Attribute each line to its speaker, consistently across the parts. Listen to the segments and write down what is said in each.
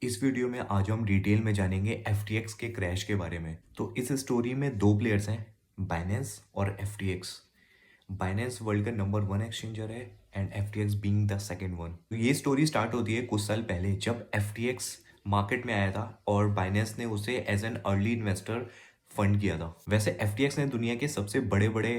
Speaker 1: इस वीडियो में आज हम डिटेल में जानेंगे FTX के क्रैश के बारे में। तो इस स्टोरी में दो प्लेयर्स हैं, बाइनेंस और FTX। बाइनेंस वर्ल्ड का नंबर 1 एक्सचेंजर है and FTX being the second one. तो ये स्टोरी स्टार्ट होती है कुछ साल पहले जब FTX मार्केट में आया था और बाइनेंस ने उसे as an early investor fund किया था। वैसे FTX ने दुनिया के सबसे बड़े बड़े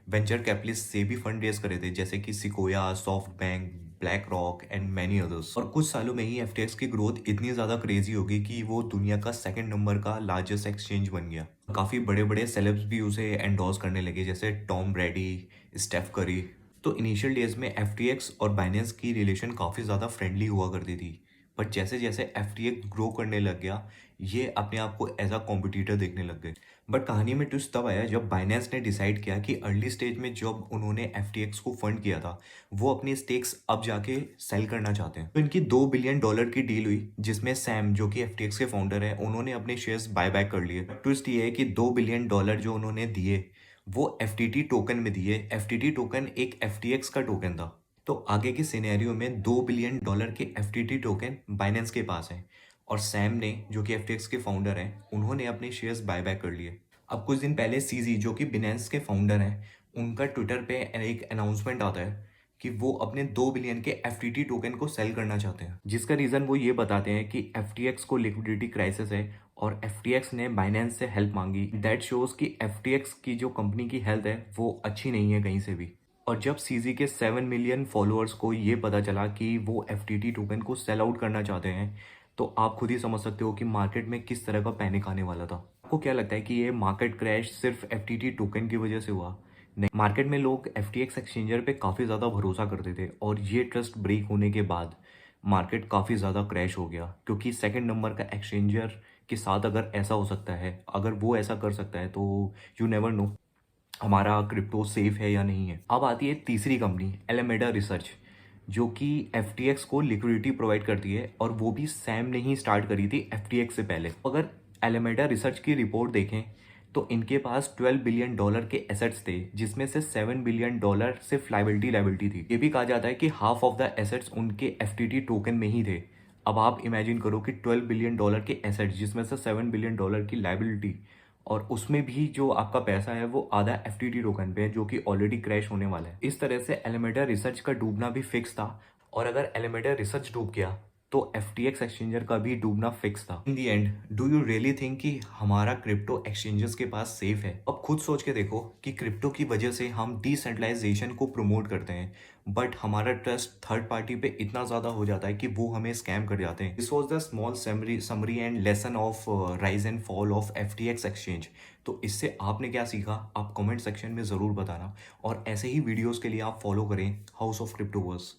Speaker 1: वेंचर कैपिटलिस्ट से भी फंड रेज करे थे, जैसे कि sequoia, soft bank, black rock and many others. और कुछ सालों में ही FTX की ग्रोथ इतनी ज़्यादा क्रेजी हो गई कि वो दुनिया का सेकंड नंबर का लार्जेस्ट एक्सचेंज बन गया। काफ़ी बड़े बड़े सेलेब्स भी उसे एंडोर्स करने लगे, जैसे टॉम ब्रैडी, स्टेफ करी। तो इनिशियल डेज में FTX और बाइनेंस की रिलेशन काफ़ी ज़्यादा फ्रेंडली हुआ करती थी, बट जैसे जैसे FTX ग्रो करने लग गया, ये अपने आप को एज अ कॉम्पिटिटर देखने लग गए। बट कहानी में ट्विस्ट तब आया जब बाइनेंस ने डिसाइड किया कि अर्ली स्टेज में जब उन्होंने FTX को फंड किया था, वो अपनी स्टेक्स अब जाके सेल करना चाहते हैं। तो इनकी $2 बिलियन की डील हुई, जिसमें सैम जो कि FTX के फाउंडर है, उन्होंने अपने शेयर्स बाय बैक कर लिए। ट्विस्ट ये है कि $2 बिलियन जो उन्होंने दिए वो FTT टोकन में दिए। FTT टोकन एक FTX का टोकन था। तो आगे के सिनेरियो में $2 बिलियन के FTT टोकन बाइनेंस के पास है और सैम ने, जो कि FTX के फाउंडर हैं, उन्होंने अपने शेयर्स बाय बैक कर लिए। अब कुछ दिन पहले CZ जो कि बिनेंस के फाउंडर हैं, उनका ट्विटर पे एक अनाउंसमेंट आता है कि वो अपने 2 बिलियन के FTT टोकन को सेल करना चाहते हैं, जिसका रीज़न वो ये बताते हैं कि FTX को लिक्विडिटी क्राइसिस है और FTX ने बाइनेंस से हेल्प मांगी। दैट शोज कि FTX की जो कंपनी की हेल्थ है वो अच्छी नहीं है कहीं से भी। और जब CZ के 7 मिलियन फॉलोअर्स को ये पता चला कि वो FTT टोकन को सेल आउट करना चाहते हैं, तो आप खुद ही समझ सकते हो कि मार्केट में किस तरह का पैनिक आने वाला था। आपको क्या लगता है कि ये मार्केट क्रैश सिर्फ FTT टोकन की वजह से हुआ? नहीं, मार्केट में लोग FTX एक्सचेंजर पे काफ़ी ज़्यादा भरोसा करते थे और ये ट्रस्ट ब्रेक होने के बाद मार्केट काफ़ी ज़्यादा क्रैश हो गया, क्योंकि सेकंड नंबर का एक्सचेंजर के साथ अगर ऐसा हो सकता है, अगर वो ऐसा कर सकता है, तो यू नेवर नो हमारा क्रिप्टो सेफ है या नहीं है। अब आती है तीसरी कंपनी, एलेमेडा रिसर्च, जो कि FTX को लिक्विडिटी प्रोवाइड करती है और वो भी सैम ने ही स्टार्ट करी थी FTX से पहले। अगर एलेमेडा रिसर्च की रिपोर्ट देखें तो इनके पास $12 बिलियन के एसेट्स थे, जिसमें से $7 बिलियन सिर्फ लाइबिलिटी थी। ये भी कहा जाता है कि हाफ ऑफ द एसेट्स उनके FTT टोकन में ही थे। अब आप इमेजिन करो कि $12 बिलियन के एसेट्स, जिसमें से $7 बिलियन की लाइबिलिटी, और उसमें भी जो आपका पैसा है वो आधा FTT टोकन पे है, जो कि ऑलरेडी क्रैश होने वाला है। इस तरह से एलेमेडा रिसर्च का डूबना भी फिक्स था, और अगर एलेमेडा रिसर्च डूब गया तो FTX एक्सचेंजर का भी डूबना फिक्स था। In the end, do you really think कि हमारा क्रिप्टो एक्सचेंजेस के पास सेफ है? अब खुद सोच के देखो कि क्रिप्टो की वजह से हम डिसेंट्रलाइजेशन को प्रमोट करते हैं, बट हमारा ट्रस्ट थर्ड पार्टी पे इतना ज़्यादा हो जाता है कि वो हमें स्कैम कर जाते हैं। This was the small summary and lesson of rise and fall of FTX exchange. तो इससे आपने क्या सीखा, आप कमेंट सेक्शन में ज़रूर बताना, और ऐसे ही वीडियोज़ के लिए आप फॉलो करें हाउस ऑफ क्रिप्टोवर्स।